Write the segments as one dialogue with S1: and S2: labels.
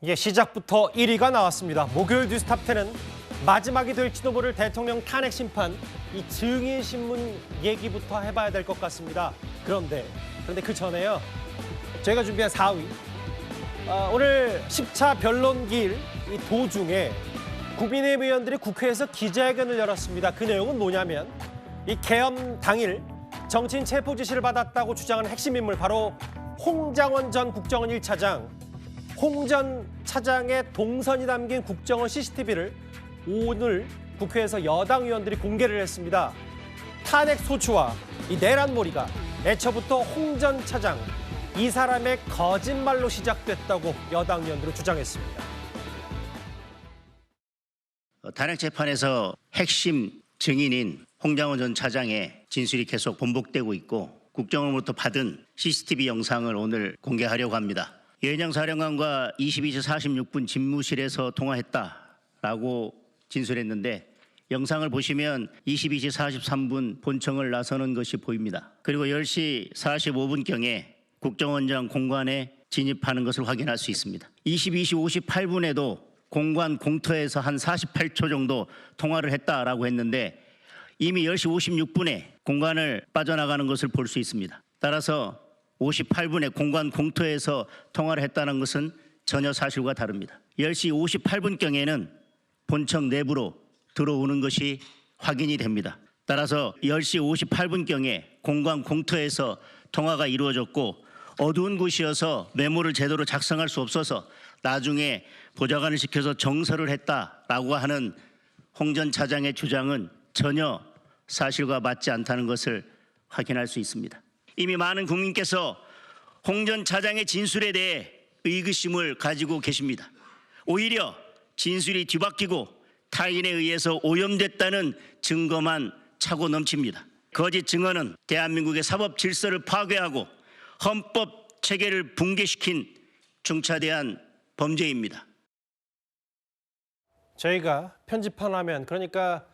S1: 예, 시작부터 1위가 나왔습니다. 목요일 뉴스탑10은 마지막이 될지도 모를 대통령 탄핵 심판, 이 증인신문 얘기부터 해봐야 될 것 같습니다. 그런데 그 전에요. 저희가 준비한 4위. 오늘 10차 변론기일 이 도중에 국민의힘 의원들이 국회에서 기자회견을 열었습니다. 그 내용은 뭐냐면 이 계엄 당일 정치인 체포 지시를 받았다고 주장하는 핵심 인물 바로 홍장원 전 국정원 1차장. 홍 전 차장의 동선이 담긴 국정원 CCTV를 오늘 국회에서 여당 의원들이 공개를 했습니다. 탄핵 소추와 이 내란몰이가 애초부터 홍 전 차장 이 사람의 거짓말로 시작됐다고 여당 의원들은 주장했습니다.
S2: 탄핵 재판에서 핵심 증인인 홍장원 전 차장의 진술이 계속 번복되고 있고 국정원으로부터 받은 CCTV 영상을 오늘 공개하려고 합니다. 이은영 사령관과 22시 46분 집무실에서 통화했다라고 진술했는데 영상을 보시면 22시 43분 본청을 나서는 것이 보입니다. 그리고 10시 45분경에 국정원장 공관에 진입하는 것을 확인할 수 있습니다. 22시 58분에도 공관 공터에서 한 48초 정도 통화를 했다라고 했는데 이미 10시 56분에 공관을 빠져나가는 것을 볼 수 있습니다. 따라서 58분에 공관 공터에서 통화를 했다는 것은 전혀 사실과 다릅니다. 10시 58분경에는 본청 내부로 들어오는 것이 확인이 됩니다. 따라서 10시 58분경에 공관 공터에서 통화가 이루어졌고 어두운 곳이어서 메모를 제대로 작성할 수 없어서 나중에 보좌관을 시켜서 정서를 했다라고 하는 홍 전 차장의 주장은 전혀 사실과 맞지 않다는 것을 확인할 수 있습니다. 이미 많은 국민께서 홍 전 차장의 진술에 대해 의구심을 가지고 계십니다. 오히려 진술이 뒤바뀌고 타인에 의해서 오염됐다는 증거만 차고 넘칩니다. 거짓 증언은 대한민국의 사법 질서를 파괴하고 헌법 체계를 붕괴시킨 중차대한 범죄입니다.
S1: 저희가 편집한 화면, 그러니까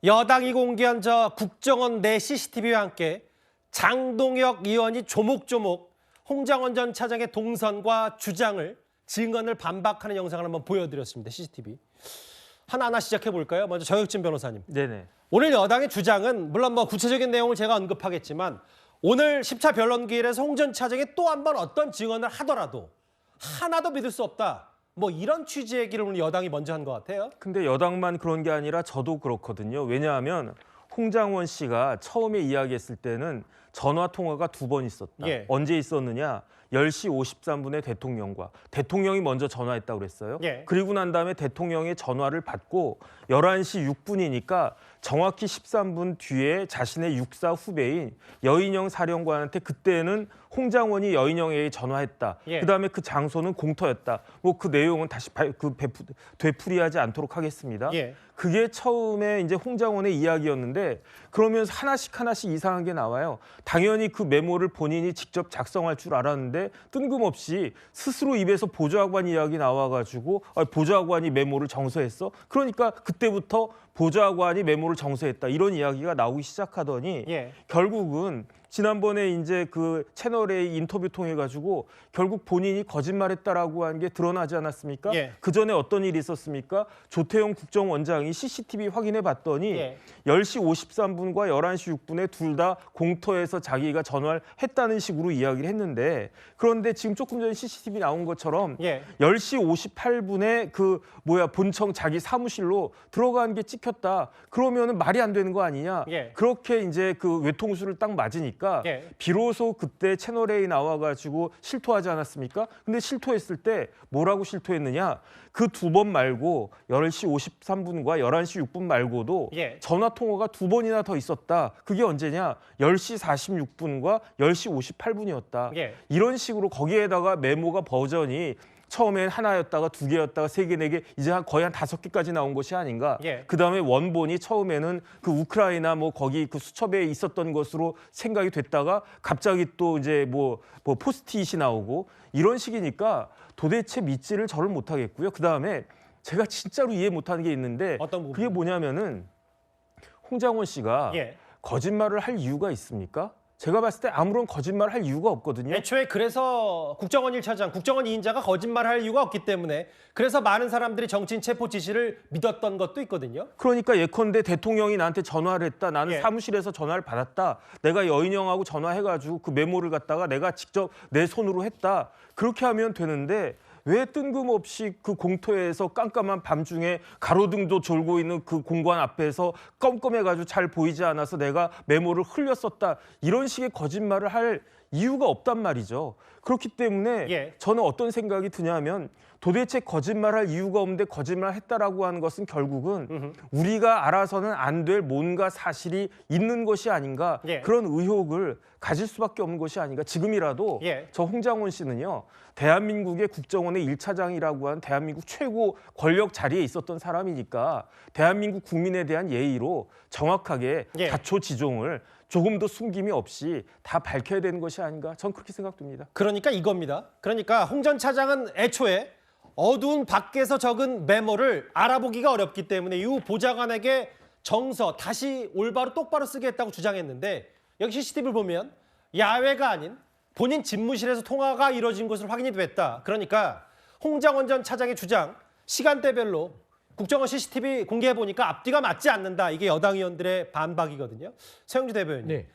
S1: 여당이 공개한 저 국정원 내 CCTV와 함께 장동혁 의원이 조목조목 홍장원 전 차장의 동선과 주장을 증언을 반박하는 영상을 한번 보여드렸습니다. CCTV. 하나하나 시작해 볼까요? 먼저 정혁진 변호사님.
S3: 네네.
S1: 오늘 여당의 주장은 물론 구체적인 내용을 제가 언급하겠지만 오늘 10차 변론기일에서 홍 전 차장이 또 한 번 어떤 증언을 하더라도 하나도 믿을 수 없다. 이런 취지의 얘기를 오늘 여당이 먼저 한 것 같아요.
S3: 근데 여당만 그런 게 아니라 저도 그렇거든요. 왜냐하면 홍장원 씨가 처음에 이야기했을 때는 전화 통화가 2번 있었다.
S1: 예.
S3: 언제 있었느냐? 10시 53분에 대통령과 대통령이 먼저 전화했다고 그랬어요.
S1: 예.
S3: 그리고 난 다음에 대통령의 전화를 받고 11시 6분이니까 정확히 13분 뒤에 자신의 육사 후배인 여인영 사령관한테 그때는 홍장원이 여인영에게 전화했다.
S1: 예.
S3: 그다음에 그 장소는 공터였다. 그 내용은 다시 되풀이하지 않도록 하겠습니다.
S1: 예.
S3: 그게 처음에 이제 홍장원의 이야기였는데 그러면서 하나씩 이상한 게 나와요. 당연히 그 메모를 본인이 직접 작성할 줄 알았는데 뜬금없이 스스로 입에서 보좌관 이야기 나와가지고 보좌관이 메모를 정서했어. 그러니까 그때부터 보좌관이 메모를 정서했다. 이런 이야기가 나오기 시작하더니
S1: 예.
S3: 결국은 지난번에 이제 그 채널A 인터뷰 통해 가지고 결국 본인이 거짓말했다라고 한 게 드러나지 않았습니까?
S1: 예.
S3: 그 전에 어떤 일이 있었습니까? 조태용 국정원장이 CCTV 확인해 봤더니
S1: 예.
S3: 10시 53분과 11시 6분에 둘 다 공터에서 자기가 전화를 했다는 식으로 이야기를 했는데 그런데 지금 조금 전에 CCTV 나온 것처럼
S1: 예.
S3: 10시 58분에 본청 자기 사무실로 들어간 게 찍혔다. 그러면은 말이 안 되는 거 아니냐?
S1: 예.
S3: 그렇게 이제 그 외통수를 딱 맞으니까
S1: 예.
S3: 비로소 그때 채널A 나와가지고 실토하지 않았습니까? 근데 실토했을 때 뭐라고 실토했느냐? 그 2번 말고 10시 53분과 11시 6분 말고도
S1: 예.
S3: 전화 통화가 2번이나 더 있었다. 그게 언제냐? 10시 46분과 10시 58분이었다.
S1: 예.
S3: 이런 식으로 거기에다가 메모가 버전이 처음엔 하나였다가 2개였다가 3개, 4개, 이제 거의 한 5개까지 나온 것이 아닌가.
S1: 예.
S3: 그다음에 원본이 처음에는 그 우크라이나 거기 그 수첩에 있었던 것으로 생각이 됐다가 갑자기 또 이제 포스트잇이 나오고 이런 식이니까 도대체 믿지를 저를 못하겠고요. 그다음에 제가 진짜로 이해 못하는 게 있는데
S1: 어떤 부분?
S3: 그게 뭐냐면은 홍장원 씨가
S1: 예.
S3: 거짓말을 할 이유가 있습니까? 제가 봤을 때 아무런 거짓말 할 이유가 없거든요.
S1: 애초에 그래서 국정원 1차장, 국정원 2인자가 거짓말할 이유가 없기 때문에 그래서 많은 사람들이 정치인 체포 지시를 믿었던 것도 있거든요.
S3: 그러니까 예컨대 대통령이 나한테 전화를 했다. 나는
S1: 예.
S3: 사무실에서 전화를 받았다. 내가 여인형하고 전화해가지고 그 메모를 갖다가 내가 직접 내 손으로 했다. 그렇게 하면 되는데 왜 뜬금없이 그 공터에서 깜깜한 밤중에 가로등도 졸고 있는 그 공관 앞에서 껌껌해가지고 잘 보이지 않아서 내가 메모를 흘렸었다. 이런 식의 거짓말을 할 이유가 없단 말이죠. 그렇기 때문에
S1: 예.
S3: 저는 어떤 생각이 드냐면 도대체 거짓말할 이유가 없는데 거짓말했다라고 하는 것은 결국은 우리가 알아서는 안 될 뭔가 사실이 있는 것이 아닌가
S1: 예.
S3: 그런 의혹을 가질 수밖에 없는 것이 아닌가. 지금이라도
S1: 예.
S3: 저 홍장원 씨는요. 대한민국의 국정원의 1차장이라고 한 대한민국 최고 권력 자리에 있었던 사람이니까 대한민국 국민에 대한 예의로 정확하게
S1: 예.
S3: 자초지종을 조금 더 숨김이 없이 다 밝혀야 되는 것이 아닌가. 전 그렇게 생각됩니다.
S1: 그러니까 이겁니다. 그러니까 홍 전 차장은 애초에 어두운 밖에서 적은 메모를 알아보기가 어렵기 때문에 이후 보좌관에게 정서 다시 올바로 똑바로 쓰겠다고 주장했는데 여기 CCTV를 보면 야외가 아닌 본인 집무실에서 통화가 이루어진 것으로 확인이 됐다. 그러니까 홍장원 전 차장의 주장 시간대별로 국정원 CCTV 공개해보니까 앞뒤가 맞지 않는다. 이게 여당 의원들의 반박이거든요. 최영주 대변인.
S4: 네.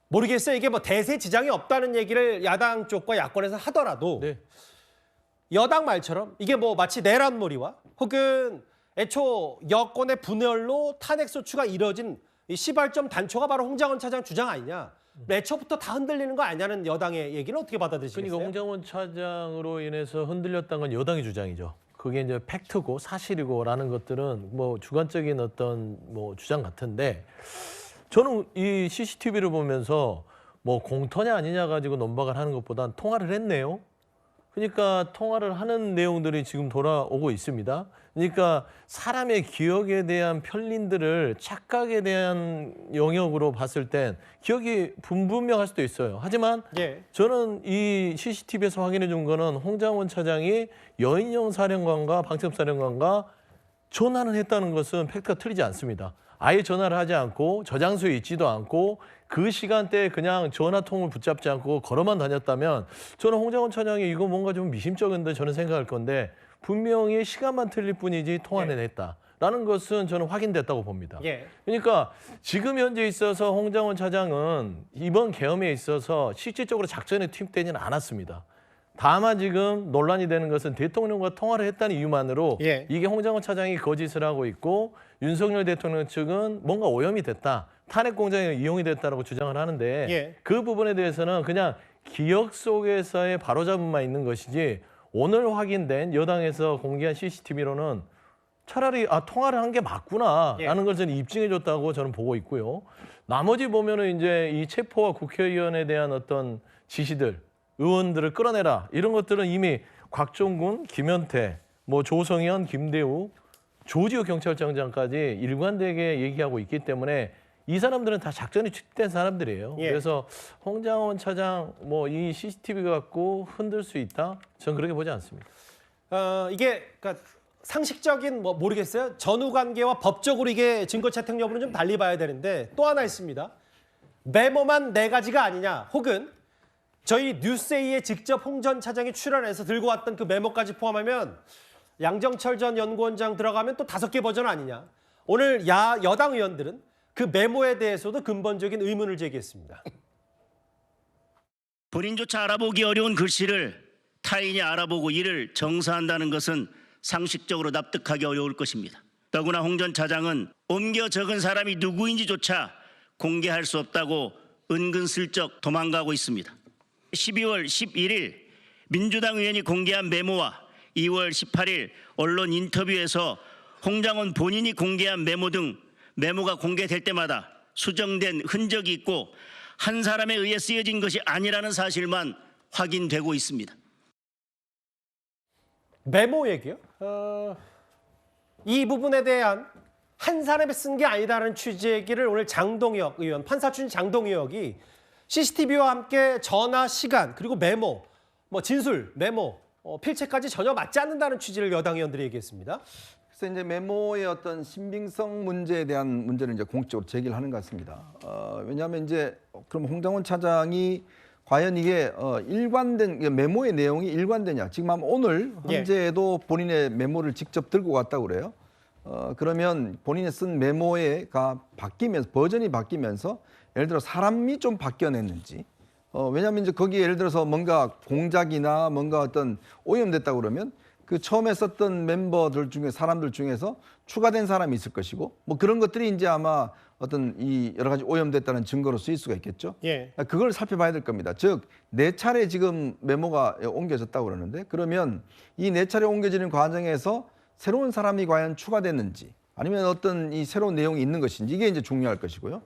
S1: 모르겠어요. 이게 뭐 대세 지장이 없다는 얘기를 야당 쪽과 야권에서 하더라도
S4: 네.
S1: 여당 말처럼 이게 뭐 마치 내란몰이와 혹은 애초 여권의 분열로 탄핵 소추가 이뤄진 이 시발점 단초가 바로 홍장원 차장 주장 아니냐. 애초부터 다 흔들리는 거 아니냐는 여당의 얘기는 어떻게 받아들이시겠어요?
S4: 그러니까 홍장원 차장으로 인해서 흔들렸다는 건 여당의 주장이죠. 그게 이제 팩트고 사실이고라는 것들은 뭐 주관적인 어떤 뭐 주장 같은데 저는 이 CCTV를 보면서 뭐 공터냐 아니냐 가지고 논박을 하는 것보단 통화를 했네요. 그러니까 통화를 하는 내용들이 지금 돌아오고 있습니다. 그러니까 사람의 기억에 대한 편린들을 착각에 대한 영역으로 봤을 땐 기억이 분명할 수도 있어요. 하지만
S1: 예.
S4: 저는 이 CCTV에서 확인해 준 거는 홍장원 차장이 여인영 사령관과 방첩사령관과 전화를 했다는 것은 팩트가 틀리지 않습니다. 아예 전화를 하지 않고 저장소에 있지도 않고 그 시간대에 그냥 전화통을 붙잡지 않고 걸어만 다녔다면 저는 홍장원 차장이 이거 뭔가 좀 미심쩍은데 저는 생각할 건데 분명히 시간만 틀릴 뿐이지 통화는 했다라는 것은 저는 확인됐다고 봅니다.
S1: 예.
S4: 그러니까 지금 현재 있어서 홍장원 차장은 이번 계엄에 있어서 실질적으로 작전에 투입되지는 않았습니다. 다만 지금 논란이 되는 것은 대통령과 통화를 했다는 이유만으로
S1: 예.
S4: 이게 홍장원 차장이 거짓을 하고 있고 윤석열 대통령 측은 뭔가 오염이 됐다. 탄핵 공작에 이용이 됐다라고 주장을 하는데
S1: 예.
S4: 그 부분에 대해서는 그냥 기억 속에서의 바로잡음만 있는 것이지 오늘 확인된 여당에서 공개한 CCTV로는 차라리 통화를 한 게 맞구나라는 걸 저는 입증해 줬다고 저는 보고 있고요. 나머지 보면은 이제 이 체포와 국회의원에 대한 어떤 지시들 의원들을 끌어내라 이런 것들은 이미 곽종군, 김현태, 뭐 조성현, 김대우, 조지호 경찰청장까지 일관되게 얘기하고 있기 때문에 이 사람들은 다 작전이 투입된 사람들이에요.
S1: 예.
S4: 그래서 홍장원 차장 뭐 이 CCTV 갖고 흔들 수 있다? 저는 그렇게 보지 않습니다.
S1: 이게 그러니까 상식적인 뭐 모르겠어요. 전후 관계와 법적으로 이게 증거 채택 여부는 좀 달리 봐야 되는데 또 하나 있습니다. 메모만 4가지가 아니냐 혹은 저희 뉴스에이에 직접 홍 전 차장이 출연해서 들고 왔던 그 메모까지 포함하면 양정철 전 연구원장 들어가면 또 5개 버전 아니냐. 오늘 여당 의원들은 그 메모에 대해서도 근본적인 의문을 제기했습니다.
S2: 본인조차 알아보기 어려운 글씨를 타인이 알아보고 이를 정사한다는 것은 상식적으로 납득하기 어려울 것입니다. 더구나 홍 전 차장은 옮겨 적은 사람이 누구인지조차 공개할 수 없다고 은근슬쩍 도망가고 있습니다. 12월 11일 민주당 의원이 공개한 메모와 2월 18일 언론 인터뷰에서 홍장원 본인이 공개한 메모 등 메모가 공개될 때마다 수정된 흔적이 있고 한 사람에 의해 쓰여진 것이 아니라는 사실만 확인되고 있습니다.
S1: 메모 얘기요? 이 부분에 대한 한 사람이 쓴 게 아니다라는 취지의 얘기를 오늘 장동혁 의원, 판사 출신 장동혁이 CCTV와 함께 전화 시간 그리고 메모, 뭐 진술, 메모, 필체까지 전혀 맞지 않는다는 취지를 여당 의원들이 얘기했습니다.
S5: 그래서 이제 메모의 어떤 신빙성 문제에 대한 문제를 이제 공식적으로 제기를 하는 것 같습니다. 왜냐하면 이제 그럼 홍장원 차장이 과연 이게 일관된 메모의 내용이 일관되냐? 지금 오늘 현재에도 본인의 메모를 직접 들고 갔다고 그래요. 그러면 본인이 쓴 메모가 바뀌면서 버전이 바뀌면서 예를 들어 사람이 좀 바뀌어냈는지. 왜냐하면 이제 거기에 예를 들어서 뭔가 공작이나 뭔가 어떤 오염됐다고 그러면 그 처음에 썼던 멤버들 중에 사람들 중에서 추가된 사람이 있을 것이고 뭐 그런 것들이 이제 아마 어떤 이 여러 가지 오염됐다는 증거로 쓰일 수가 있겠죠.
S1: 예.
S5: 그걸 살펴봐야 될 겁니다. 즉, 4차례 지금 메모가 옮겨졌다고 그러는데 그러면 이 4차례 옮겨지는 과정에서 새로운 사람이 과연 추가됐는지 아니면 어떤 이 새로운 내용이 있는 것인지 이게 이제 중요할 것이고요.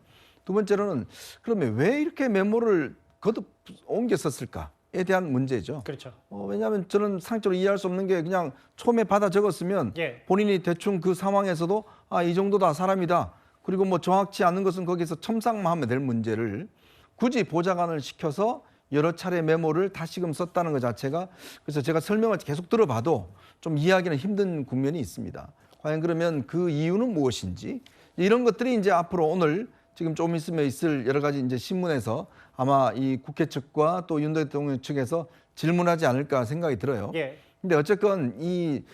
S5: 두 번째로는 그러면 왜 이렇게 메모를 거듭 옮겨 썼을까에 대한 문제죠.
S1: 그렇죠.
S5: 왜냐하면 저는 상적으로 이해할 수 없는 게 그냥 처음에 받아 적었으면
S1: 예.
S5: 본인이 대충 그 상황에서도 이 정도다 사람이다. 그리고 뭐 정확치 않은 것은 거기서 첨삭만 하면 될 문제를 굳이 보좌관을 시켜서 여러 차례 메모를 다시금 썼다는 것 자체가 그래서 제가 설명을 계속 들어봐도 좀 이해하기는 힘든 국면이 있습니다. 과연 그러면 그 이유는 무엇인지 이런 것들이 이제 앞으로 오늘 지금 좀 있으면 있을 여러 가지 이제 신문에서 아마 이 국회 측과 또 윤 대통령 측에서 질문하지 않을까 생각이 들어요.
S1: 예.
S5: 근데 어쨌건 이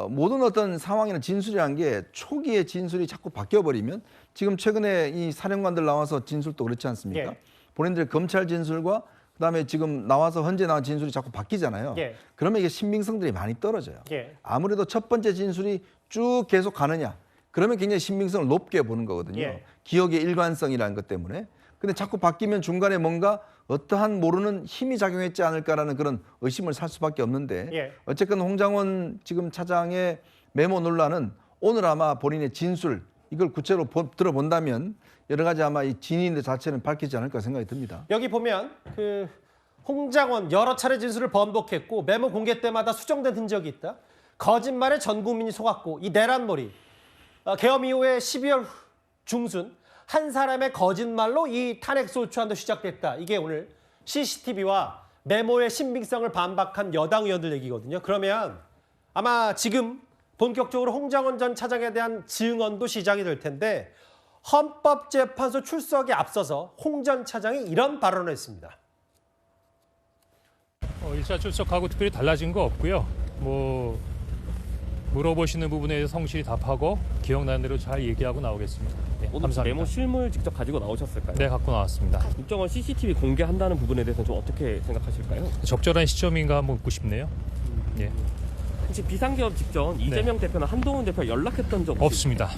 S5: 모든 어떤 상황이나 진술이라는 게 초기에 진술이 자꾸 바뀌어버리면 지금 최근에 이 사령관들 나와서 진술도 그렇지 않습니까?
S1: 예.
S5: 본인들 검찰 진술과 그다음에 지금 나와서 현재 나온 진술이 자꾸 바뀌잖아요.
S1: 예.
S5: 그러면 이게 신빙성들이 많이 떨어져요.
S1: 예.
S5: 아무래도 첫 번째 진술이 쭉 계속 가느냐 그러면 굉장히 신빙성을 높게 보는 거거든요.
S1: 예.
S5: 기억의 일관성이라는 것 때문에. 근데 자꾸 바뀌면 중간에 뭔가 어떠한 모르는 힘이 작용했지 않을까라는 그런 의심을 살 수밖에 없는데
S1: 예.
S5: 어쨌건 홍장원 지금 차장의 메모 논란은 오늘 아마 본인의 진술 이걸 구체로 들어본다면 여러 가지 아마 이 진위인들 자체는 밝히지 않을까 생각이 듭니다.
S1: 여기 보면 그 홍장원 여러 차례 진술을 번복했고 메모 공개 때마다 수정된 흔적이 있다. 거짓말에 전 국민이 속았고 이 내란몰이 계엄 이후에 12월 중순 한 사람의 거짓말로 이 탄핵 소추안도 시작됐다. 이게 오늘 CCTV와 메모의 신빙성을 반박한 여당 의원들 얘기거든요. 그러면 아마 지금 본격적으로 홍장원 전 차장에 대한 증언도 시작이 될 텐데 헌법재판소 출석에 앞서서 홍 전 차장이 이런 발언을 했습니다.
S6: 1차 출석하고 특별히 달라진 거 없고요. 물어보시는 부분에 대해서 성실히 답하고 기억나는 대로 잘 얘기하고 나오겠습니다. 네,
S7: 오늘
S6: 감사합니다.
S7: 메모 실물 직접 가지고 나오셨을까요?
S6: 네, 갖고 나왔습니다.
S7: 국정원 CCTV 공개한다는 부분에 대해서는 좀 어떻게 생각하실까요?
S6: 적절한 시점인가 한번 묻고 싶네요. 예,
S7: 혹시 비상계엄 직전 이재명 대표나 한동훈 대표 연락했던 적
S6: 없습니다.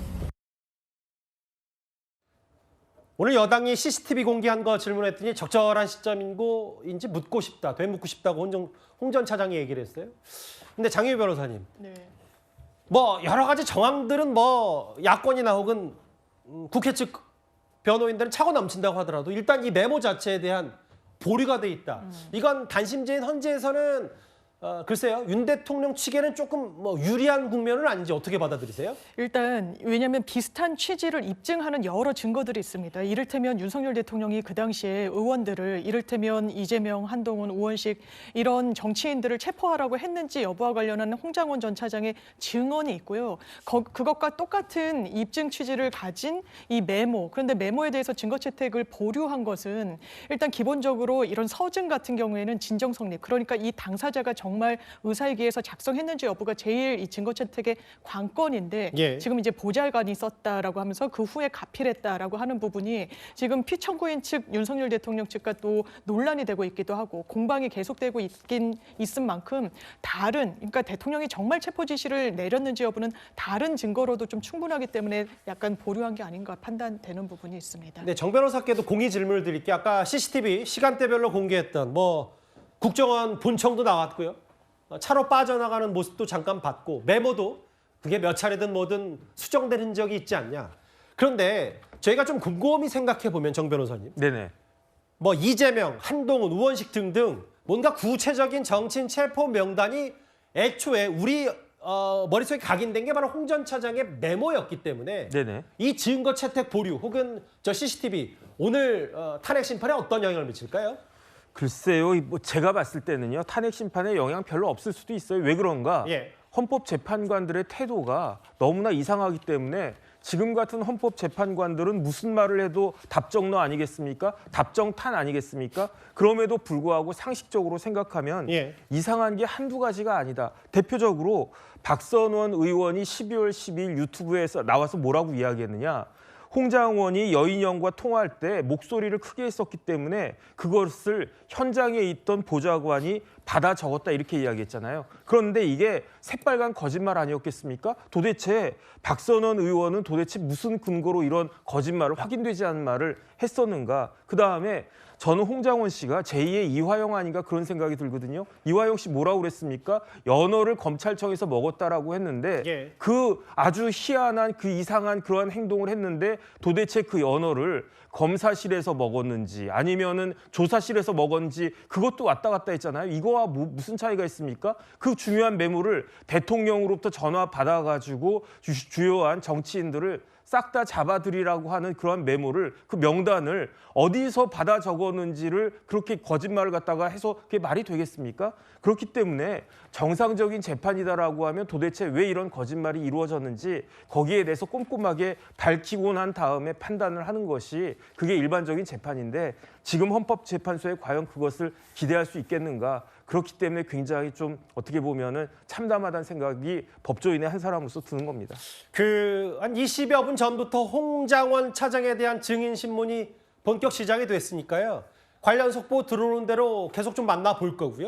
S1: 오늘 여당이 CCTV 공개한 거 질문했더니 적절한 시점인지 묻고 싶다, 되묻고 싶다고 홍 전 차장이 얘기를 했어요. 근데 장유희 변호사님, 뭐 여러 가지 정황들은 뭐 야권이나 혹은 국회 측 변호인들은 차고 넘친다고 하더라도 일단 이 메모 자체에 대한 보류가 돼 있다. 이건 단심제인 헌재에서는 글쎄요, 윤 대통령 측에는 조금 뭐 유리한 국면은 아닌지 어떻게 받아들이세요?
S8: 일단 왜냐하면 비슷한 취지를 입증하는 여러 증거들이 있습니다. 이를테면 윤석열 대통령이 그 당시에 의원들을 이를테면 이재명, 한동훈, 우원식 이런 정치인들을 체포하라고 했는지 여부와 관련한 홍장원 전 차장의 증언이 있고요. 그것과 똑같은 입증 취지를 가진 이 메모. 그런데 메모에 대해서 증거 채택을 보류한 것은 일단 기본적으로 이런 서증 같은 경우에는 진정 성립. 그러니까 이 당사자가 정말 의사이기에서 작성했는지 여부가 제일 이 증거 채택의 관건인데
S1: 예.
S8: 지금 이제 보좌관이 썼다라고 하면서 그 후에 가필했다라고 하는 부분이 지금 피청구인 측 윤석열 대통령 측과 또 논란이 되고 있기도 하고 공방이 계속되고 있은 만큼 그러니까 대통령이 정말 체포 지시를 내렸는지 여부는 다른 증거로도 좀 충분하기 때문에 약간 보류한 게 아닌가 판단되는 부분이 있습니다.
S1: 네, 정 변호사께도 공의 질문을 드릴게요. 아까 CCTV 시간대별로 공개했던 국정원 본청도 나왔고요. 차로 빠져나가는 모습도 잠깐 봤고 메모도 그게 몇 차례든 뭐든 수정된 흔적이 있지 않냐. 그런데 저희가 좀 곰곰이 생각해 보면 정 변호사님.
S3: 네네.
S1: 이재명, 한동훈, 우원식 등등 뭔가 구체적인 정치인 체포 명단이 애초에 우리 머릿속에 각인된 게 바로 홍 전 차장의 메모였기 때문에
S3: 네네.
S1: 이 증거 채택 보류 혹은 저 CCTV 오늘 탄핵 심판에 어떤 영향을 미칠까요?
S3: 글쎄요, 제가 봤을 때는요 탄핵 심판에 영향 별로 없을 수도 있어요. 왜 그런가?
S1: 예.
S3: 헌법재판관들의 태도가 너무나 이상하기 때문에 지금 같은 헌법재판관들은 무슨 말을 해도 답정너 아니겠습니까? 답정탄 아니겠습니까? 그럼에도 불구하고 상식적으로 생각하면
S1: 예.
S3: 이상한 게 한두 가지가 아니다. 대표적으로 박선원 의원이 12월 12일 유튜브에서 나와서 뭐라고 이야기했느냐. 홍장원이 여인영과 통화할 때 목소리를 크게 했었기 때문에 그것을 현장에 있던 보좌관이 받아 적었다 이렇게 이야기했잖아요. 그런데 이게 새빨간 거짓말 아니었겠습니까? 도대체 박선원 의원은 도대체 무슨 근거로 이런 거짓말을 확인되지 않은 말을 했었는가? 그다음에 저는 홍장원 씨가 제2의 이화영 아닌가 그런 생각이 들거든요. 이화영 씨 뭐라고 그랬습니까? 연어를 검찰청에서 먹었다라고 했는데
S1: 예.
S3: 그 아주 희한한 그 이상한 그러한 행동을 했는데 도대체 그 연어를 검사실에서 먹었는지 아니면은 조사실에서 먹었는지 그것도 왔다 갔다 했잖아요. 이거와 무슨 차이가 있습니까? 그 중요한 메모를 대통령으로부터 전화 받아가지고 주요한 정치인들을 싹 다 잡아들이라고 하는 그런 메모를 그 명단을 어디서 받아 적었는지를 그렇게 거짓말을 갖다가 해서 그게 말이 되겠습니까? 그렇기 때문에 정상적인 재판이다라고 하면 도대체 왜 이런 거짓말이 이루어졌는지 거기에 대해서 꼼꼼하게 밝히고 난 다음에 판단을 하는 것이 그게 일반적인 재판인데 지금 헌법재판소에 과연 그것을 기대할 수 있겠는가? 그렇기 때문에 굉장히 좀 어떻게 보면은 참담하다는 생각이 법조인의 한 사람으로서 드는 겁니다.
S1: 한 20여 분 전부터 홍장원 차장에 대한 증인 신문이 본격 시작이 됐으니까요. 관련 속보 들어오는 대로 계속 좀 만나볼 거고요.